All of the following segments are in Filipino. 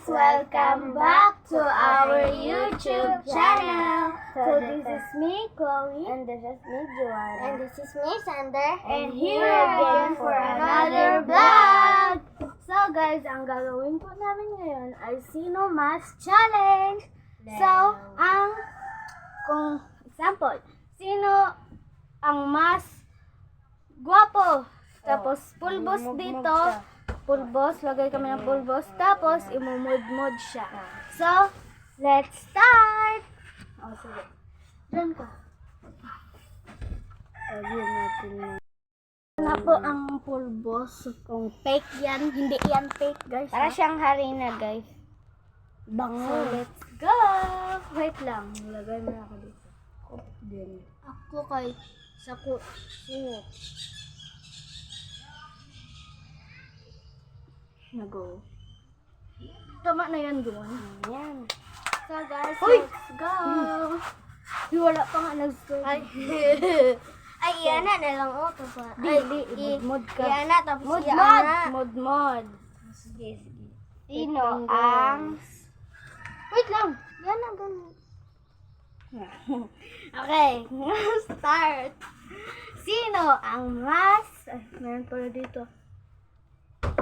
welcome back to our YouTube channel. So this is me, Chloe, And this is me, Joanna. and this is me, Sander, And here again for another vlog. So guys, ang gagawin po namin ngayon ay Sino Mas Challenge. So, kung example, sino ang mas guwapo? Tapos pulbos dito. Pulbos, lagay kami ng pulbos. Tapos, imumud-mud siya. So, let's start! Oh, sige. Diyan ka. Ayun natin na. Wala po ang pulbos. Kung fake yan, hindi yan fake, guys. Para siyang harina, guys. Bango. So, let's go! Wait lang. Lagay mo na ako dito. Din. Ako kay sino? Nago. Tama na yan, Juan. Yan. So guys, Hoy! let's go! Wala pa nga nag-start. Ay, iyan na lang. Oh, tapos. Mud ka. Iyan na, tapos Mud, iyan mud! na. Mud. Sige, sige. Sino ang... Wait lang. Yan na, ganun. Okay. Start! Sino ang mas... Ay, meron pala dito.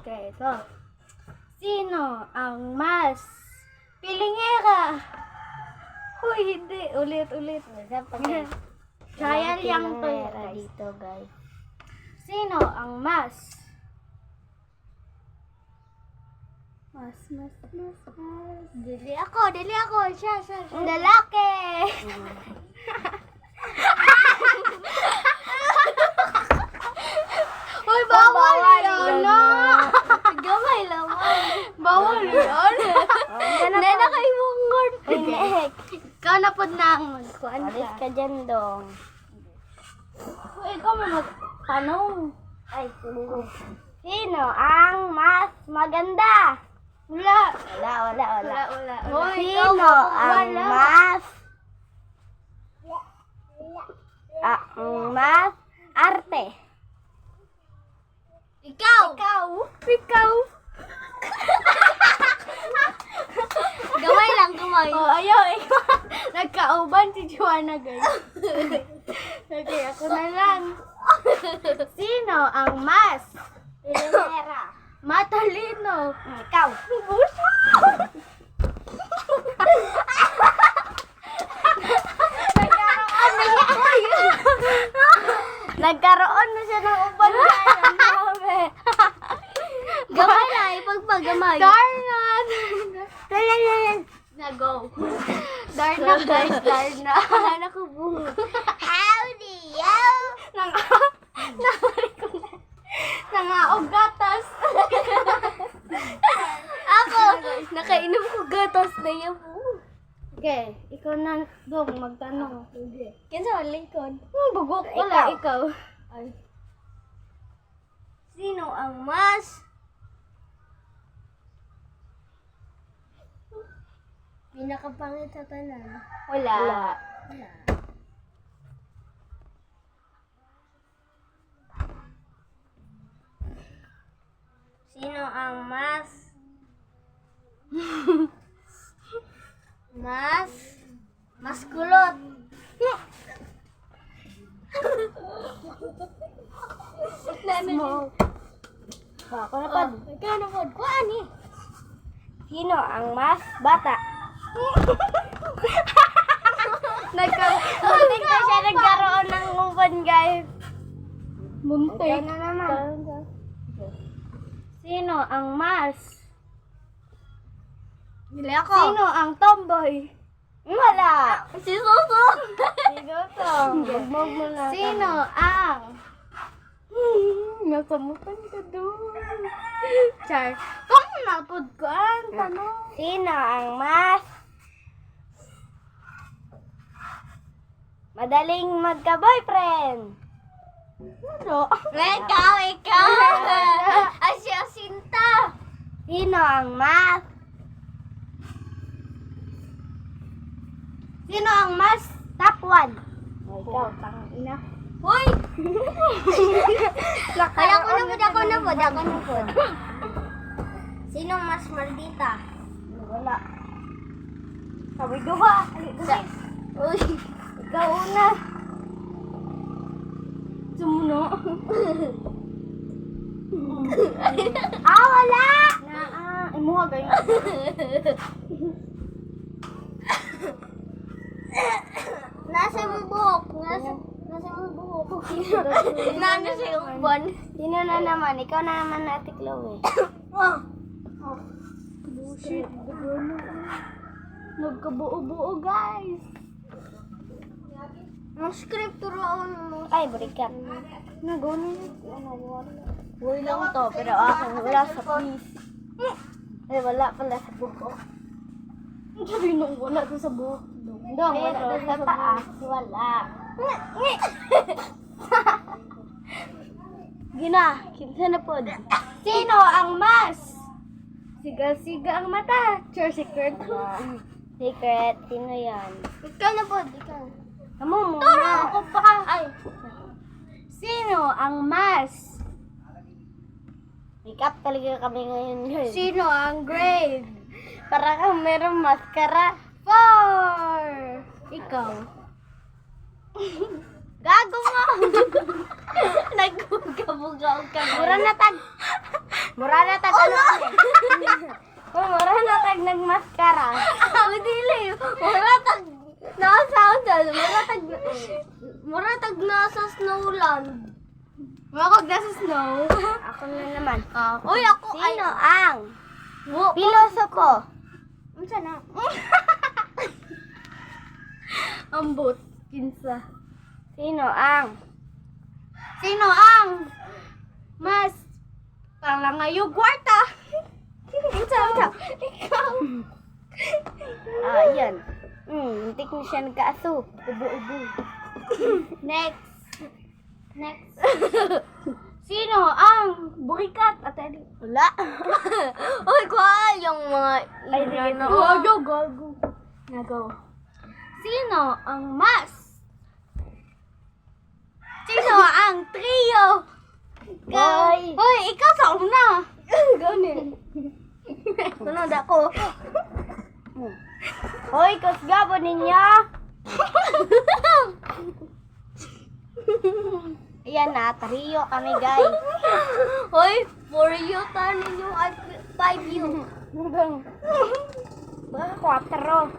Okay, ito. Sino ang mas pilingera? Uy, hindi. Ulit. Trial yung to. Pera dito, guys. Sino ang mas? Dili ako. Siya. Lalaki! Uy, bawal bawal yan. yan. No. Gamay lang. Bawal yan. Hindi na kayo mong Ikaw na po nang magkuhan Alis ka. ka dyan, dong. Uy, ikaw may magtanong. Ay, sino ang mas maganda? Wala. Wala. Uy, Sino ikaw, ang wala. mas arte? Ikaw. Gamay. Oh, ayaw. Nagkauban si Joanna, guys. Okay, ako na lang. Sino ang mas Pilingera. matalino? Ikaw. Busa! Nagkaroon na siya ng uban, guys. Gamay na, ipagpagamay. Darna! Na-go. Darna, guys, Darna. Nakubungo. Howdy, yo! Nangaog gatas. Ako, nakainom ko gatas na yan po. Okay, ikaw na, Dong, magtanong. Kinsa ang lingkod? Bugok wala, ikaw. Ay. Sino ang mas Pinakapangit sa tanan. wala? Sino ang mas kulot? Smoke. Ako na pa. Ikaw na po. Kuhaan eh. Sino ang mas bata? Muntik na siya nagkaroon ng uban, guys. Muntik. Ikaw na naman. Sino ang mas? Bili ako. Sino ang tomboy? Wala. Si Suso. Sigutong. Bugmog mo na. Sino ang? Nasamutan ka doon. Char. Kung napod ko ang tanong. Sino ang mas madaling magka-boyfriend? Ano? Ikaw. Asya Sinta. Sino ang mas top 1? Ikaw, ina. Hoy! Kaya ako na po. Sino mas maldita? Wala. Sabi duha. Uy, ikaw una. Sumuno. Wala! Imuha ganyan. Nasa yung buhok. Nasa yung buhok. Nasa sa yung bon. Sino na naman? Ikaw na naman na Ate Chloe. Bullshit. Nagkabuo-buo, guys. Ang script turoon mo. Ay, burikat. Nagano Uy lang to, pero akin wala sa please. Wala pala sa buhok. Sabi nung wala to sa buhok. Dong, wala to sa taas. Wala. Gina, kinsa na po. Sino ang mas? Siga-siga ang mata. Sure, secret. Secret. Sino yan? Ikaw na po, ikaw. Kamu muna. Turo ako pa. Ay. Sino ang mas? Makeup talaga kami ngayon. Sino ang grade? Para kang merong maskara. 4! Ikaw. Gago mo. Nagbugabugaw ka. Mura na tag. Ano? Mura na tag nagmaskara. Dili. Mura tag nasa nasa Snowland. Makag na sa snow. Ako na naman. Uy, ako Sino ang Wo- pilosopo? Unsa na? Ambot. Kinsa. Sino ang mas palangayog kwarta? Unsa? Ikaw. Yan. Hindi ko siya nagkaaso. Ubo-ubo. Next. Sino ang burikat? Wala. Uy, kuha yung mga Ay, sige na. Gago. Nagaw. Sino ang mas? Sino ang trio? Hoy. Hoy, ikaw sa una. Ganun. Sunod ako. Hoy, kasgabo ninyo. Ayan na, trio kami guys. Hoy, for you tanin yung at 5 you. Baka 4.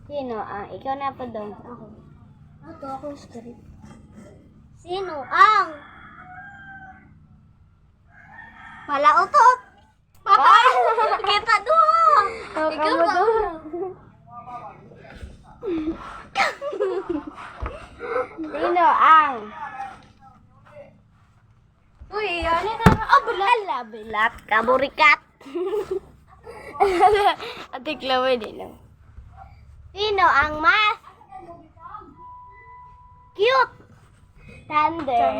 Sino ang? Ikaw na pa doon. Ako. Ako script. Sino ang palautot? Ay! Kita doon. Ikaw mo ba? doon. Sino ang? Uy, ano na? Ala, bilat ka, burikat. Ate Chloe din lang. Sino ang mas cute? Thunder.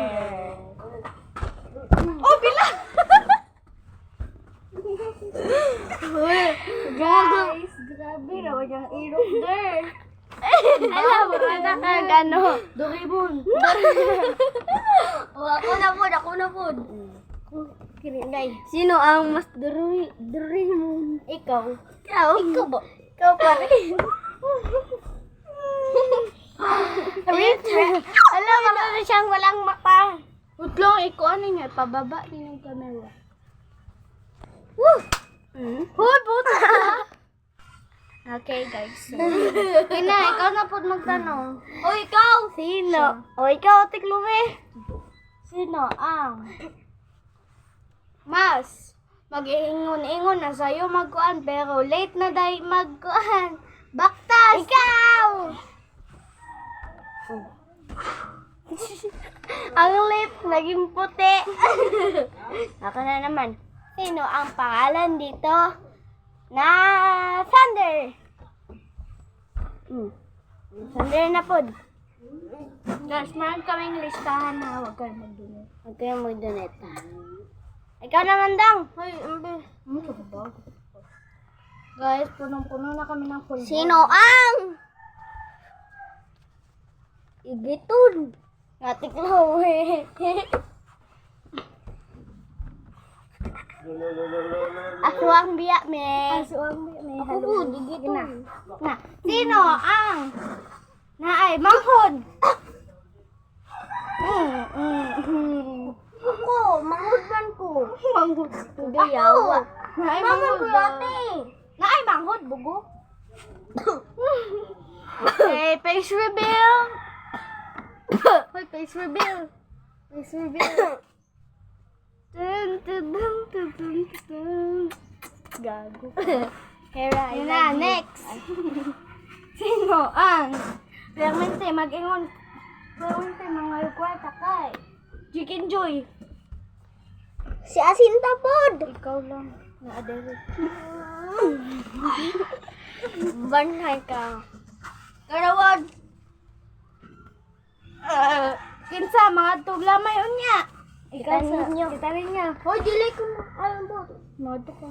Oh, bilat! Guys, grabe raw yung ilong there. Alam mo, ano? Doraemon. Ako na po. Kirinday. Sino ang mas Doraemon? Ikaw. Ikaw ba? Ikaw pa rin. Alam mo na siyang walang mata. Utlong, ikaw ano niya? Pababa din yung camera. Woo! Hoy, buta ka! Okay, guys. Pina, ikaw na po magtanong. O ikaw? Sino? O, ikaw, Ate Chloe. Sino ang mas mag-iingon-ingon na sa'yo magkuhan pero late na dahil magkuhan. Baktas! Ikaw! Ang lips naging puti. Ako na naman. Sino ang pangalan dito na Thunder? Thunder na po. Guys, meron kaming listahan na huwag kayong mag-donate. Huwag kayong mag-donate. Ikaw naman, Dang. Hoy, Ano ka ba? Guys, punong-puno na kami ng pulbos. Sino ang igiton? Natiklaw eh. Ako ang biyak, me. May Ako po, digiton. Na, sino ang naay manghod? Ako, manghudman ko. Manghod. Hindi yawa. Naay Maman manghod. ko yate. Naay manghod, bugo. Okay, face reveal. Hoy, face reveal. Face reveal. Dun, dun, dun, dun, dun, dun. Gago. Hera, Yun na, next. Sino ang Clemente, mag-ingon. Clemente, mga kwarta kay Chicken Joy. Si Asinta pod. Ikaw lang. Na-adere. Banhay ka. Karawad. Kinsa, mga tuglamay unya. Ikaw Kita sa, ninyo. kita rin niya. Hoy, dili ko mo. Ayun po. Modo ko.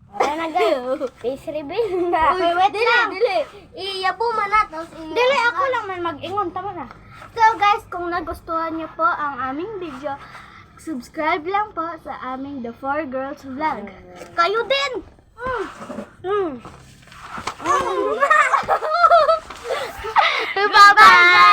Wala na guys. Face reveal na. Uy, wait lang. Dili. Iyapo man na. Tapos Dili, ako lang man mag-ingon. Tama na. So guys, kung nagustuhan niyo po ang aming video, subscribe lang po sa aming The 4 Girls Vlog. Kayo din! Bye-bye!